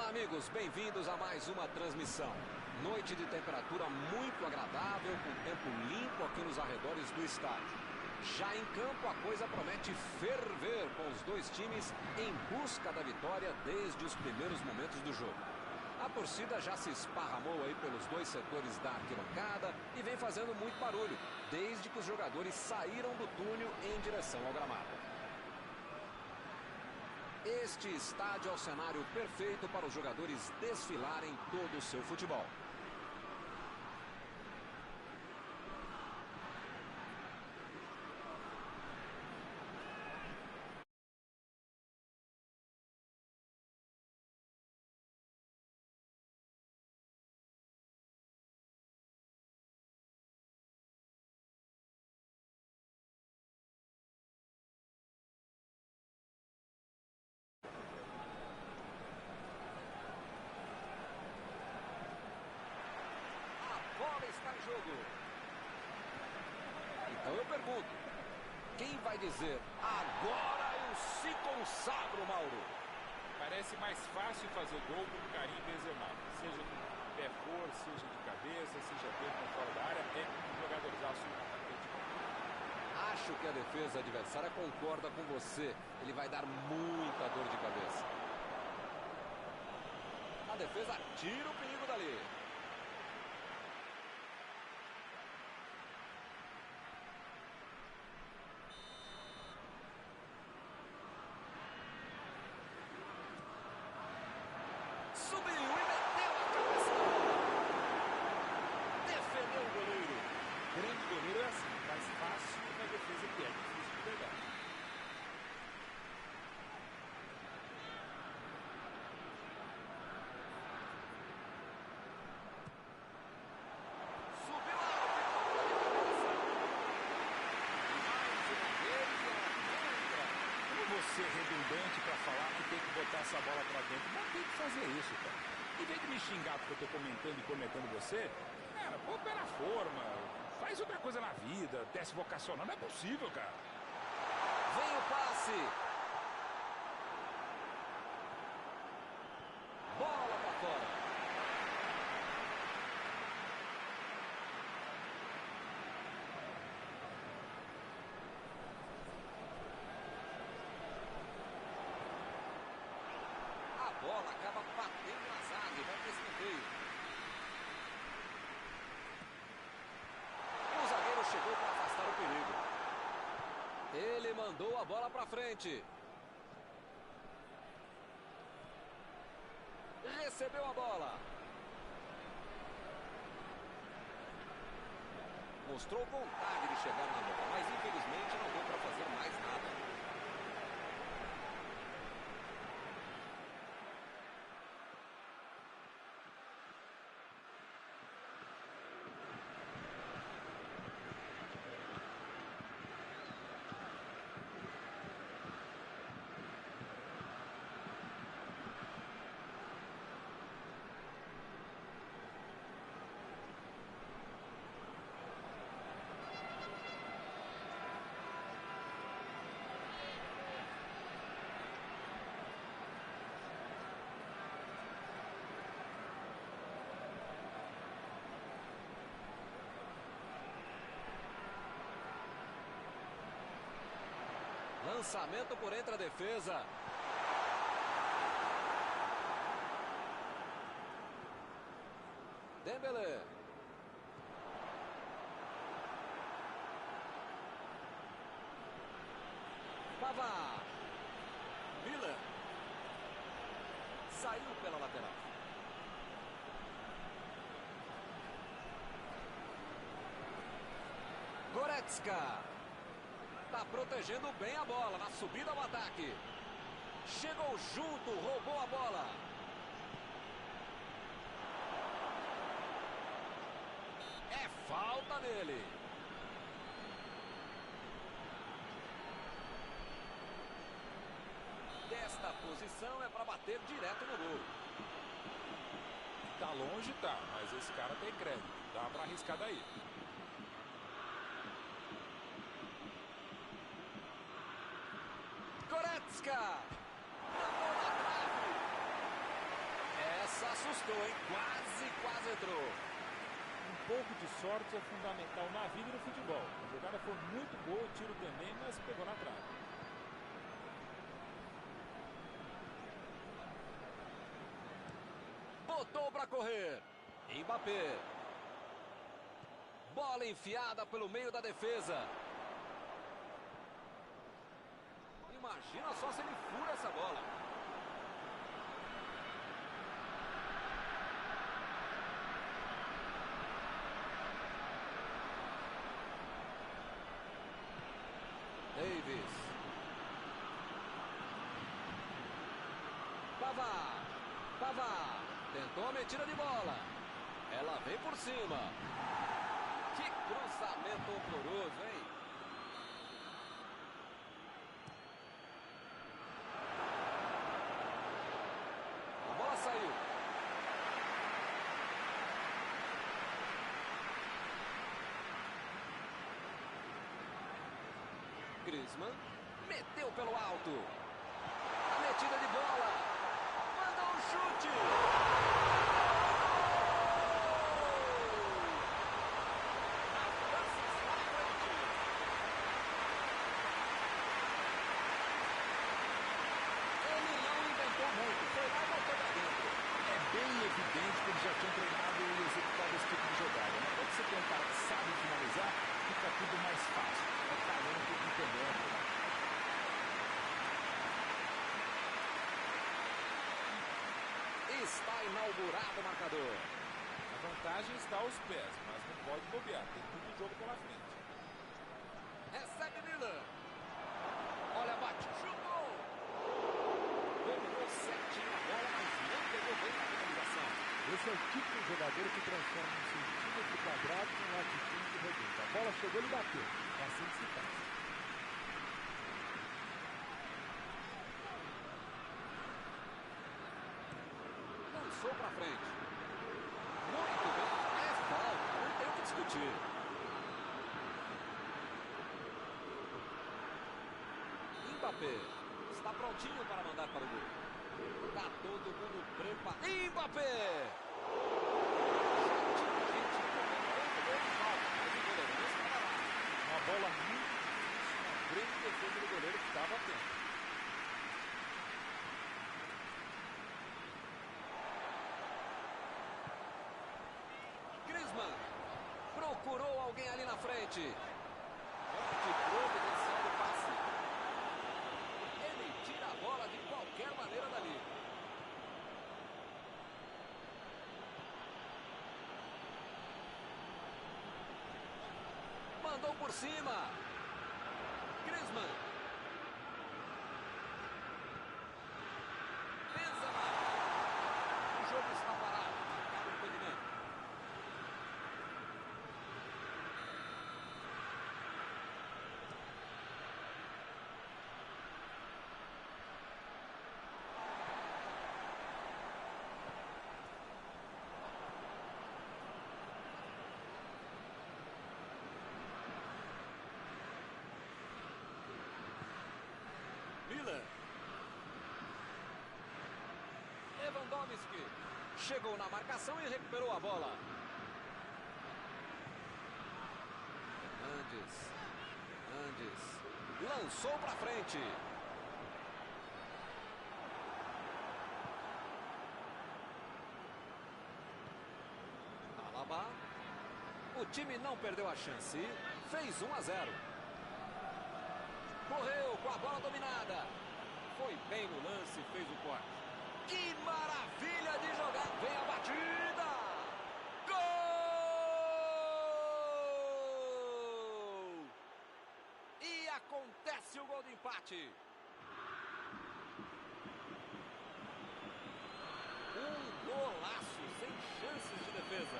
Olá, amigos, bem-vindos a mais uma transmissão. Noite de temperatura muito agradável, com tempo limpo aqui nos arredores do estádio. Já em campo, a coisa promete ferver, com os dois times em busca da vitória desde os primeiros momentos do jogo. A torcida já se esparramou aí pelos dois setores da arquibancada e vem fazendo muito barulho, desde que os jogadores saíram do túnel em direção ao gramado. Este estádio é o cenário perfeito para os jogadores desfilarem todo o seu futebol. Está em jogo. Então eu pergunto, quem vai dizer agora eu se consagro, Mauro? Parece mais fácil fazer gol com Karim Benzema, seja de pé for, seja de cabeça, seja dentro ou fora da área, é um jogadorzaço atacante. Acho que a defesa adversária concorda com você. Ele vai dar muita dor de cabeça. A defesa tira o perigo dali. Subiu e meteu a cabeça na bola. Defendeu o goleiro. Grande goleiro é assim, faz fácil na defesa que é difícil de pegar. Subiu alto e tocou de cabeça. Mais uma vez ela entra. Como você é redundante para falar que tem que botar essa bola para dentro, mas tem que fazer isso, cara. Em vez de me xingar porque eu tô comentando e cornetando você, cara, pô, pé na forma, faz outra coisa na vida, teste vocacional, não é possível, cara. Vem o passe. Bola para fora. A bola acaba batendo na zaga e vai para escanteio. O zagueiro chegou para afastar o perigo. Ele mandou a bola para frente. Recebeu a bola. Mostrou vontade de chegar na bola, mas infelizmente não deu para fazer mais nada. Lançamento por entre a defesa. Dembélé. Pavard. Miller. Saiu pela lateral. Goretzka. Está protegendo bem a bola na subida ao ataque. Chegou junto, roubou a bola. É falta nele. Desta posição é para bater direto no gol. Tá longe, tá, mas esse cara tem crédito, dá pra arriscar daí. Goretzka. Mandou na trave. Essa assustou, hein? Quase entrou. Um pouco de sorte é fundamental na vida e no futebol. A jogada foi muito boa, o tiro também, mas pegou na trave. Botou para correr. Mbappé. Bola enfiada pelo meio da defesa. Imagina só se ele fura essa bola. Davis. Pavard. Tentou a metida de bola. Ela vem por cima. Que cruzamento horroroso, hein? A bola saiu. Griezmann meteu pelo alto. A metida de bola. Mandou um chute. A França está à frente. Ele não inventou muito. Foi lá e botou pra dentro. É bem evidente que eles já tinham treinado e executado esse tipo de jogada. Mas quando você tem um cara que sabe finalizar, fica tudo mais fácil. É talento e talento. Está inaugurado o marcador. A vantagem está aos pés, mas não pode bobear. Tem muito jogo pela frente. Recebe Miller. Olha, bate. Chutou. Dominou certinho a bola, mas não pegou bem na finalização. Esse é o tipo de jogador que transforma um centímetro quadrado em um latifúndio redondo. A bola chegou e bateu. É assim que se faz. Lançou pra frente. Muito bem. É falta. Não tem o que discutir. Mbappé. Está prontinho para mandar para o gol. Está todo mundo preparado. Mbappé. Já tinha gente comendo tanto gol de falta. Mas o goleiro não estava lá. Uma bola muito difícil, uma grande defesa do goleiro que estava atento. Griezmann. Procurou alguém ali na frente. Que providencial do passe. Ele tira a bola de qualquer maneira dali. Mandou por cima. Griezmann. Benzema. O jogo está parado. Acaba o impedimento. Miller. Lewandowski. Chegou na marcação e recuperou a bola. Hernandes. Lançou pra frente. Alaba. O time não perdeu a chance. Fez 1-0. Correu com a bola dominada. Foi bem no lance e fez o corte. Que maravilha de jogar. Vem a batida. Gol! E acontece o gol de empate. Um golaço sem chances de defesa.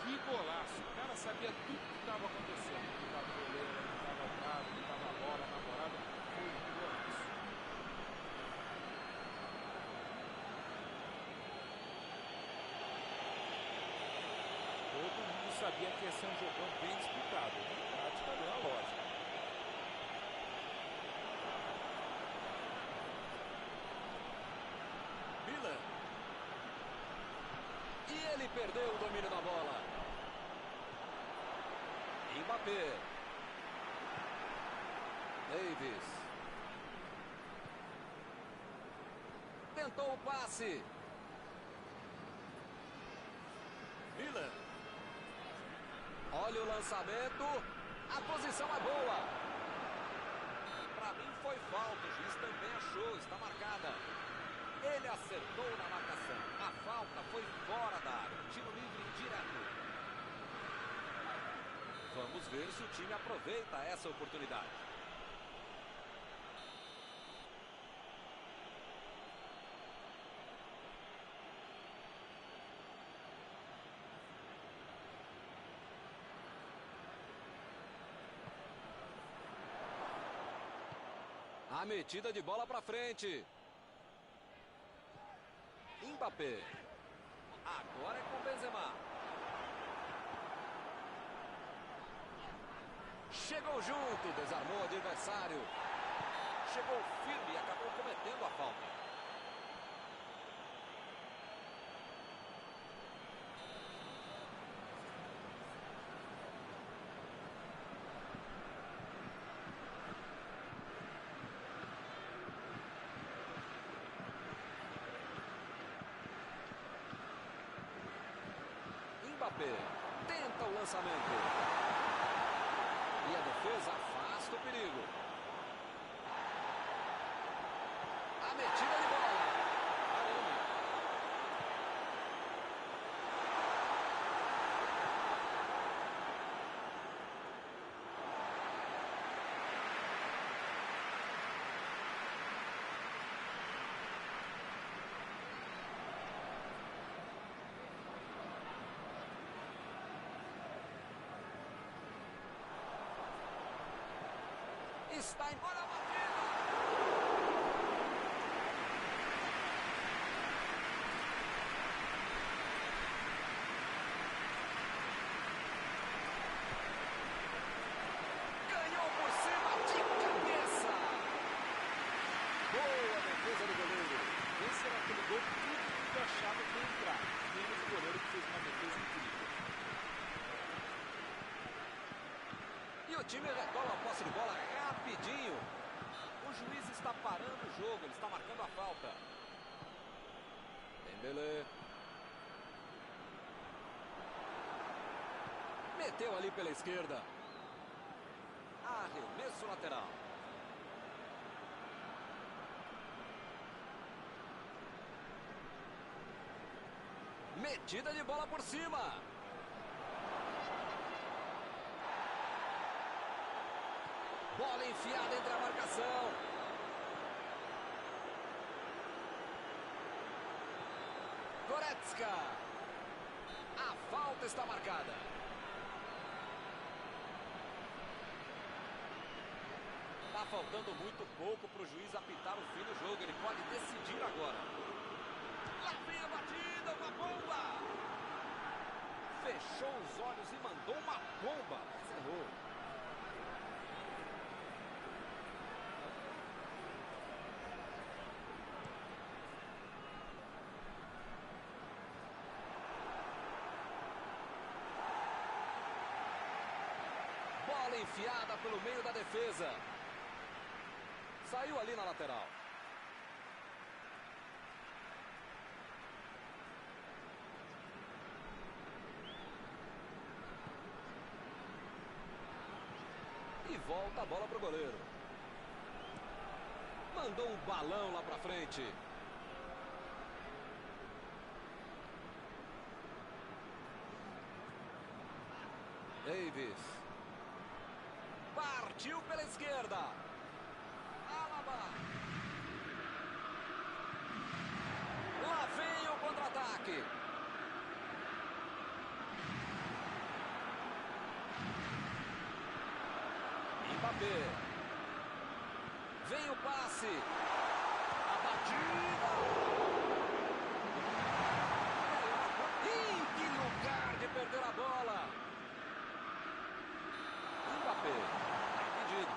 Que golaço. O cara sabia tudo o que estava acontecendo. Não estava goleiro, não estava trave, não estava a bola namorada. Foi um golaço. Todo mundo sabia que ia ser um jogão bem disputado. Na prática, deu a lógica. Miller. Ele perdeu o domínio da bola. Mbappé. Davis. Tentou o passe. Miller. Olha o lançamento. A posição é boa. Para mim foi falta. O juiz também achou. Está marcada. Ele acertou na marcação. A falta foi fora da área. Tiro livre direto. Vamos ver se o time aproveita essa oportunidade. A metida de bola para frente. Mbappé. Agora é com Benzema. Chegou junto, desarmou o adversário. Chegou firme e acabou cometendo a falta. Mbappé tenta o lançamento. E a defesa afasta o perigo. A metida de bola. Caramba. Está embora a batida. Ganhou por cima de cabeça. Boa defesa do goleiro. Esse era aquele gol que todo mundo achava que ia entrar. Menos o goleiro que fez uma defesa incrível. E o time retoma a posse de bola rapidinho. O juiz está parando o jogo, ele está marcando a falta. Dembélé. Meteu ali pela esquerda. Arremesso lateral. Metida de bola por cima. Bola enfiada entre a marcação. Goretzka. A falta está marcada. Está faltando muito pouco para o juiz apitar o fim do jogo. Ele pode decidir agora. Lá vem a batida, uma bomba. Fechou os olhos e mandou uma bomba. Errou. Bola enfiada pelo meio da defesa. Saiu ali na lateral. E volta a bola para o goleiro. Mandou um balão lá para frente. Davis. Partiu pela esquerda. Alaba. Lá vem o contra-ataque. Mbappé. Vem o passe. A batida. Ih, que lugar de perder a bola. Mbappé. Impedido.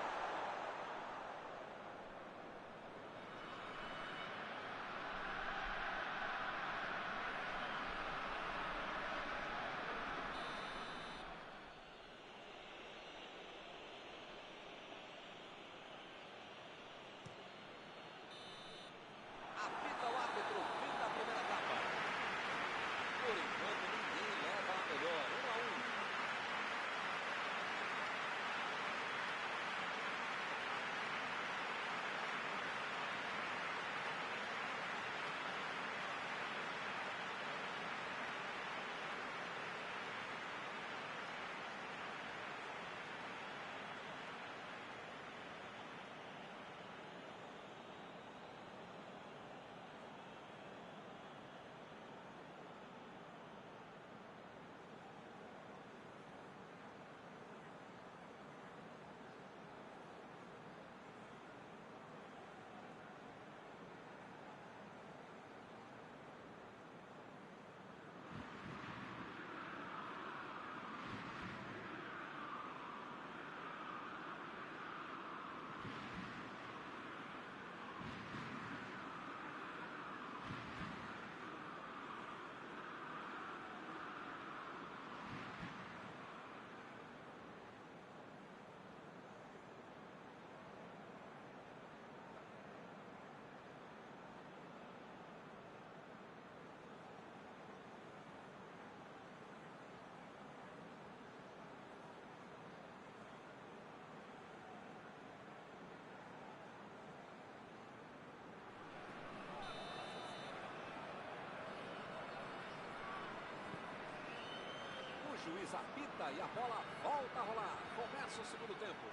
juiz apita e a bola volta a rolar. Começa o segundo tempo.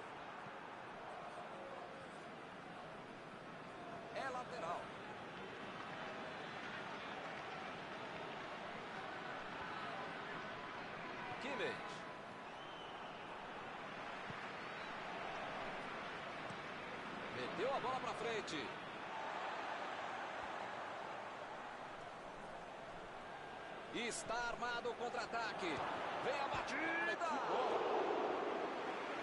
É lateral. Kimmich. Meteu a bola para frente. Está armado o contra-ataque. Vem a batida.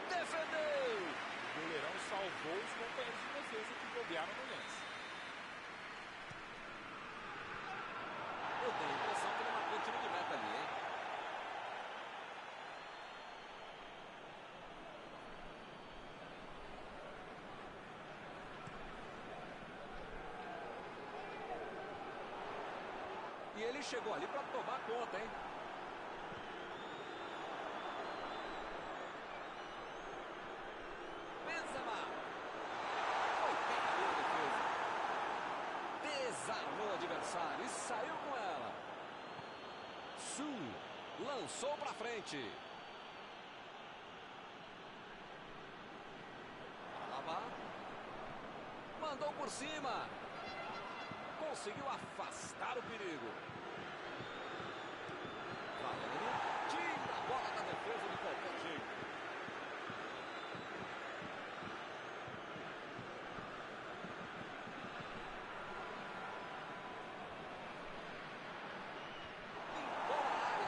Defendeu. O goleirão salvou os companheiros de defesa que bobearam no lance. Eu tenho a impressão que ele marcou o tiro de meta ali, hein? E ele chegou ali para tomar conta, hein? Benzema. Foi pegou a defesa. Desarmou o adversário e saiu com ela. Su lançou para frente. Alaba. Mandou por cima. Conseguiu afastar o perigo. Valendo. Tira a bola da defesa de qualquer jeito. Limpou a área.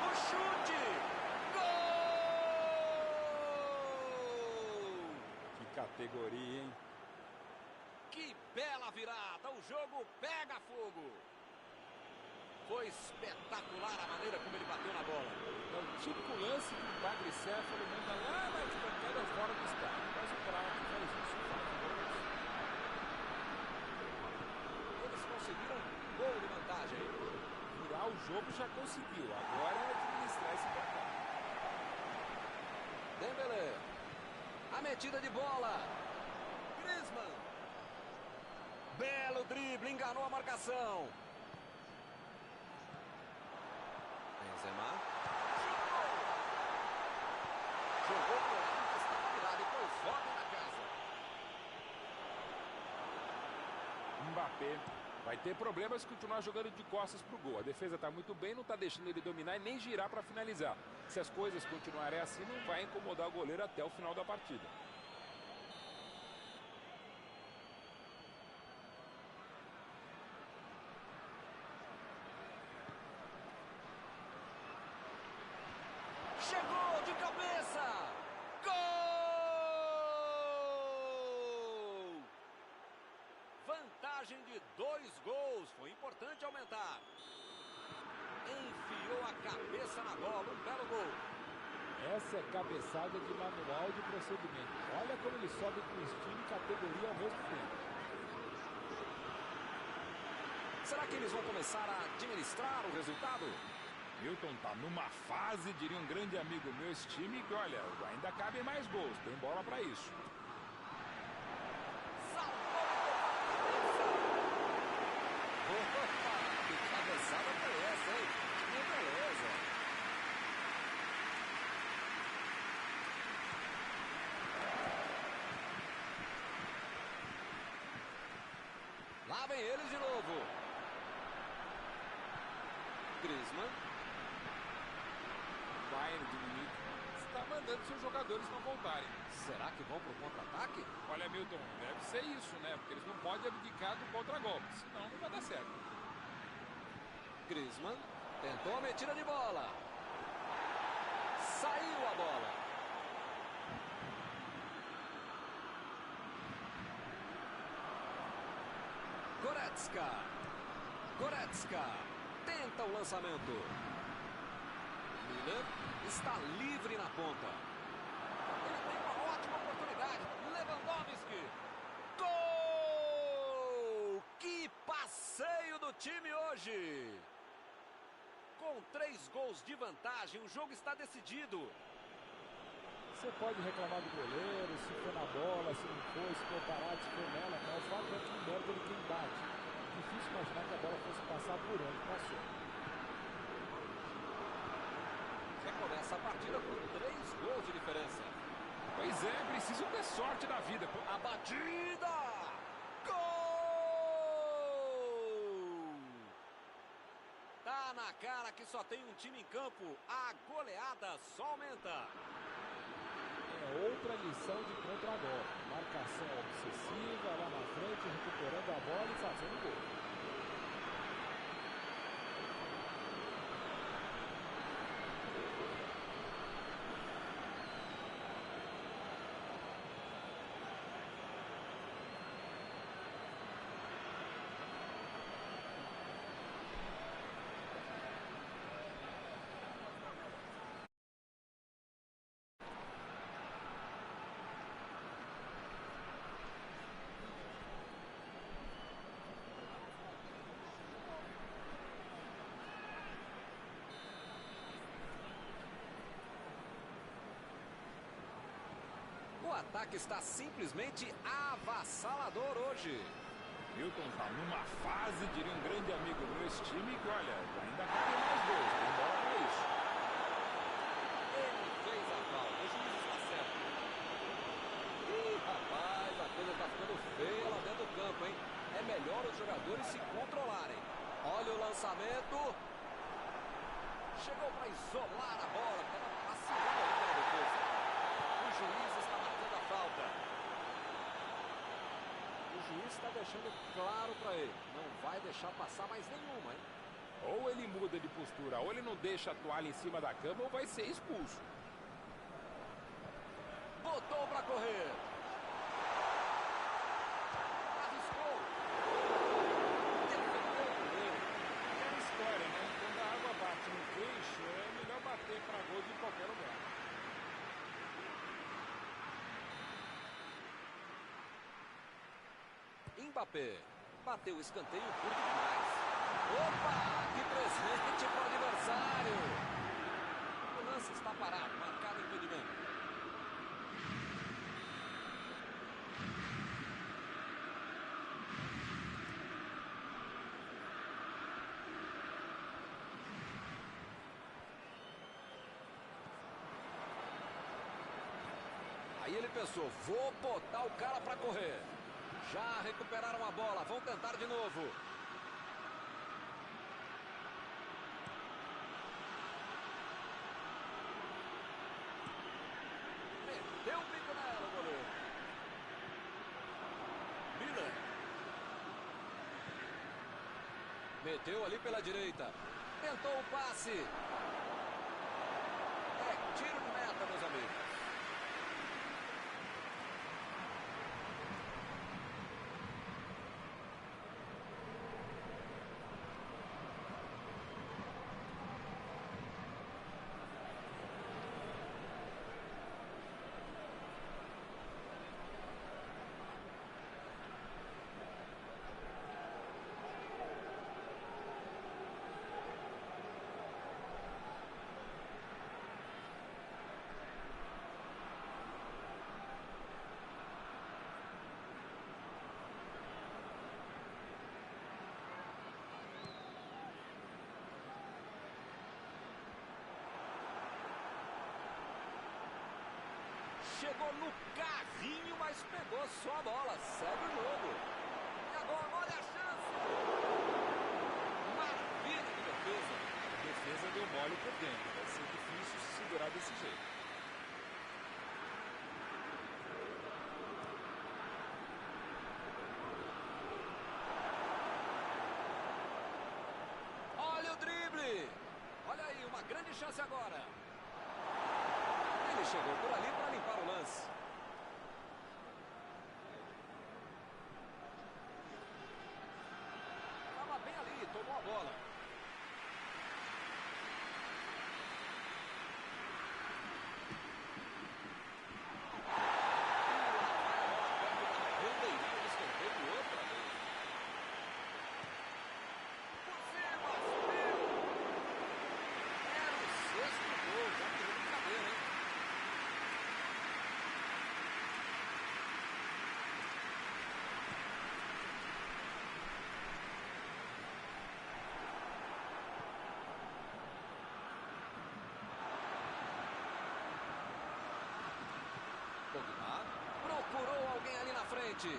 O chute. Gol! Que categoria, hein? Que bela virada, o jogo pega fogo. Foi espetacular a maneira como ele bateu na bola. É o típico lance que o quadricéfalo manda lá nas bancadas fora do estádio. Mas o craque faz isso. Eles conseguiram um gol de vantagem. Virar o jogo já conseguiu. Agora é administrar esse placar. Dembélé. A metida de bola. Griezmann. Belo drible, enganou a marcação. Benzema. Jogou pro lado que estava virado e pôs ordem na casa. Mbappé vai ter problemas se continuar jogando de costas pro gol. A defesa tá muito bem, não tá deixando ele dominar e nem girar para finalizar. Se as coisas continuarem assim, não vai incomodar o goleiro até o final da partida. Chegou de cabeça! Gol! Vantagem de 2 gols. Foi importante aumentar. Enfiou a cabeça na bola. Um belo gol. Essa é cabeçada de manual de procedimento. Olha como ele sobe com estilo e categoria ao mesmo tempo. Será que eles vão começar a administrar o resultado? Milton tá numa fase, diria um grande amigo meu, esse time, que olha, ainda cabem mais gols, tem bola pra isso. Salvou! Opa, que cabeçada foi essa, hein? Que beleza! Lá vem eles de novo. Griezmann. Bayern de Munique está mandando seus jogadores não voltarem. Será que vão pro contra-ataque? Olha, Milton, deve ser isso, né? Porque eles não podem abdicar do contra-golpe, senão não vai dar certo. Griezmann tentou a metida de bola. Saiu a bola. Goretzka. Goretzka tenta o lançamento. Miller está livre na ponta. Ele tem uma ótima oportunidade. Lewandowski. Gol! Que passeio do time hoje! Com 3 gols de vantagem, o jogo está decidido. Você pode reclamar do goleiro, se foi na bola, se não foi, se foi parado, se foi nela, mas o fato é que o mérito de quem bate. Difícil imaginar que a bola fosse passar por onde passou. É nessa partida com 3 gols de diferença. Pois é, preciso ter sorte na vida. A batida! Gol! Tá na cara que só tem um time em campo. A goleada só aumenta. É outra lição de contra-golpe. Marcação obsessiva lá na frente, recuperando a bola e fazendo gol. O ataque está simplesmente avassalador hoje. Milton tá numa fase, diria um grande amigo meu, esse time, que olha, ainda cabe mais gols, tem bola pra isso. Ele fez a falta, o juiz está certo. Ih, rapaz, a coisa está ficando feia lá dentro do campo, hein? É melhor os jogadores se controlarem. Olha o lançamento. Chegou para isolar a bola, estava passeando ali pela defesa. O juiz está marcando a falta. O juiz está deixando claro para ele. Não vai deixar passar mais nenhuma, hein? Ou ele muda de postura, ou ele não deixa a toalha em cima da cama, ou vai ser expulso. Botou para correr. Arriscou. Defendeu o goleiro. Aquela história, né? Quando a água bate no peixe, é melhor bater para gol de qualquer lugar. Mbappé bateu o escanteio curto demais. Opa, que presente para o adversário. O lance está parado, marcado impedimento. Aí ele pensou, vou botar o cara para correr. Já recuperaram a bola, vão tentar de novo. Meteu o bico nela, o goleiro. Miller. Meteu ali pela direita. Tentou o passe. É tiro de meta, meus amigos. Chegou no carrinho, mas pegou só a bola. Segue o jogo. E agora, olha a chance. Maravilha de defesa. A defesa deu mole por dentro. Vai ser difícil se segurar desse jeito. Olha o drible. Olha aí, uma grande chance agora. Ele chegou por ali para limpar o lance. Estava bem ali, tomou a bola. Bandeirinha de escanteio outra vez. Por cima, subiu. Era o 6º gol, já virou brincadeira, hein? frente.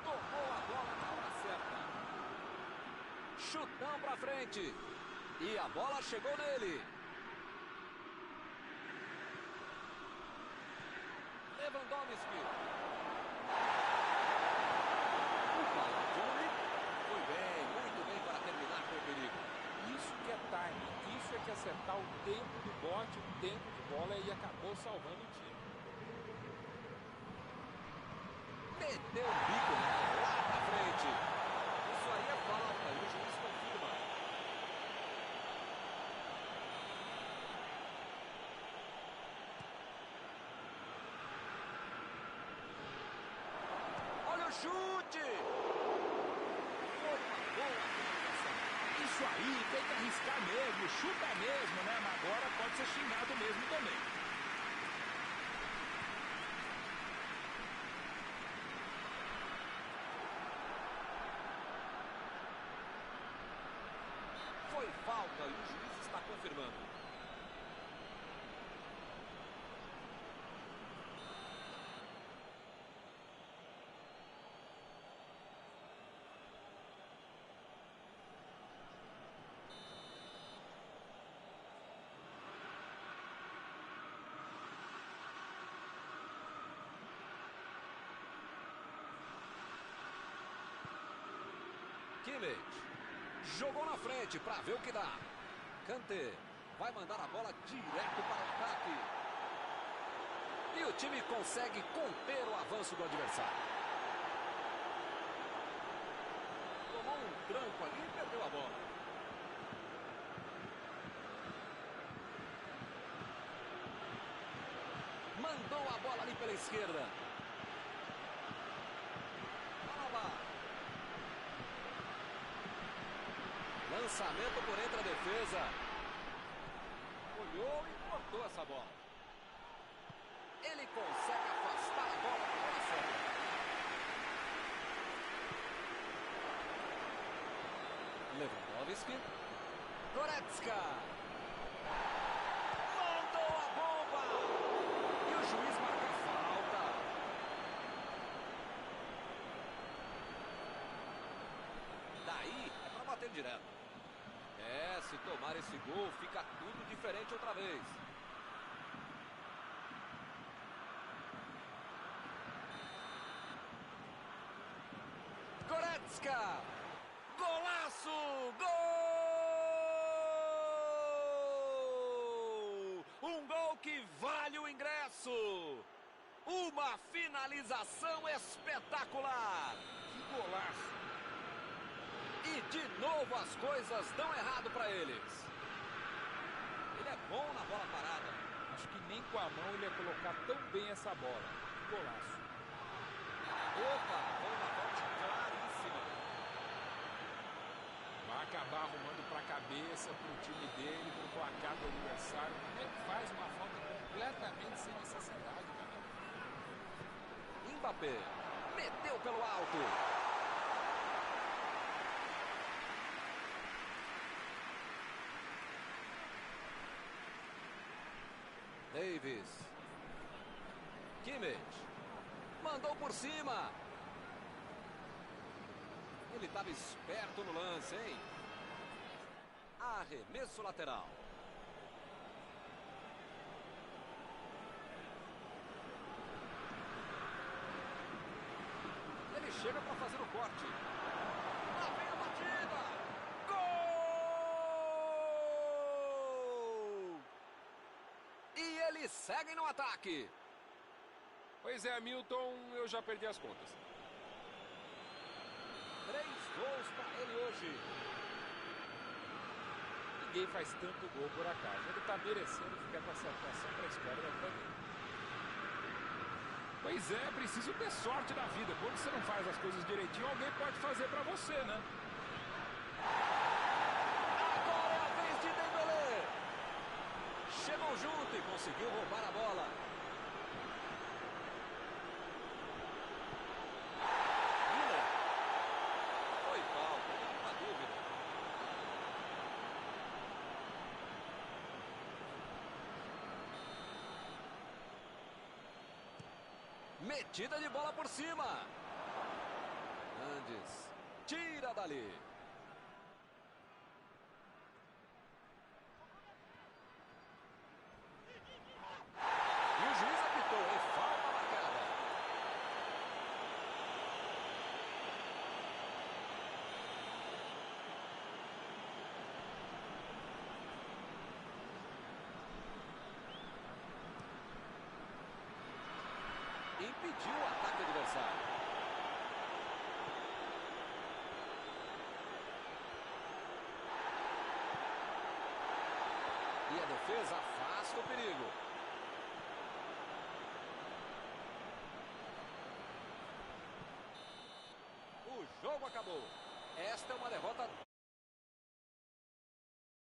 Tomou a bola na hora certa. Chutão pra frente. E a bola chegou nele. Lewandowski. O Palazzi foi bem, muito bem para terminar com o perigo. Isso que é timing, isso é que acertar o tempo do bote, o tempo de bola e acabou salvando o time. Meteu o bico lá pra frente. Isso aí é falta e o juiz confirma. Olha o chute. Foi uma boa finalização. Isso aí, tem que arriscar mesmo, chuta mesmo, né? Mas agora pode ser xingado mesmo também. Foi falta e o juiz está confirmando. Kimmich jogou na frente para ver o que dá. Kanté vai mandar a bola direto para o ataque. E o time consegue conter o avanço do adversário. Tomou um tranco ali e perdeu a bola. Mandou a bola ali pela esquerda. Lançamento por entre a defesa. Olhou e cortou essa bola. Ele consegue afastar a bola do coração. Lewandowski. Goretzka. Mandou a bomba. E o juiz marca a falta. Daí é para bater direto. Se tomar esse gol, fica tudo diferente outra vez. Goretzka! Golaço! Gol! Um gol que vale o ingresso! Uma finalização espetacular! Que golaço! E de novo as coisas dão errado para eles. Ele é bom na bola parada. Acho que nem com a mão ele ia colocar tão bem essa bola. Que golaço. Opa, foi uma volta claríssima. Vai acabar arrumando para a cabeça, para o time dele, para o placar do adversário. Como é que faz uma falta completamente sem necessidade, cara? Mbappé meteu pelo alto. Davis. Kimmich. Mandou por cima. Ele estava esperto no lance, hein? Arremesso lateral. Ele chega para fazer o corte. Lá vem a batida. Gol! E eles seguem no ataque. Pois é, Milton, eu já perdi as contas. 3 gols para ele hoje. Ninguém faz tanto gol por acaso. Ele está merecendo ficar com essa atuação para a história da vida dele. Pois é, preciso ter sorte na vida. Quando você não faz as coisas direitinho, alguém pode fazer pra você, né? Agora é a vez de Dembélé. Chegou junto e conseguiu roubar a bola. Miller. Foi falta, não há dúvida. Metida de bola por cima. Fernandes. Tira dali. E o juiz apitou, hein? Falta marcada. Impediu o ataque adversário. E a defesa afasta o perigo. O jogo acabou. Esta é uma derrota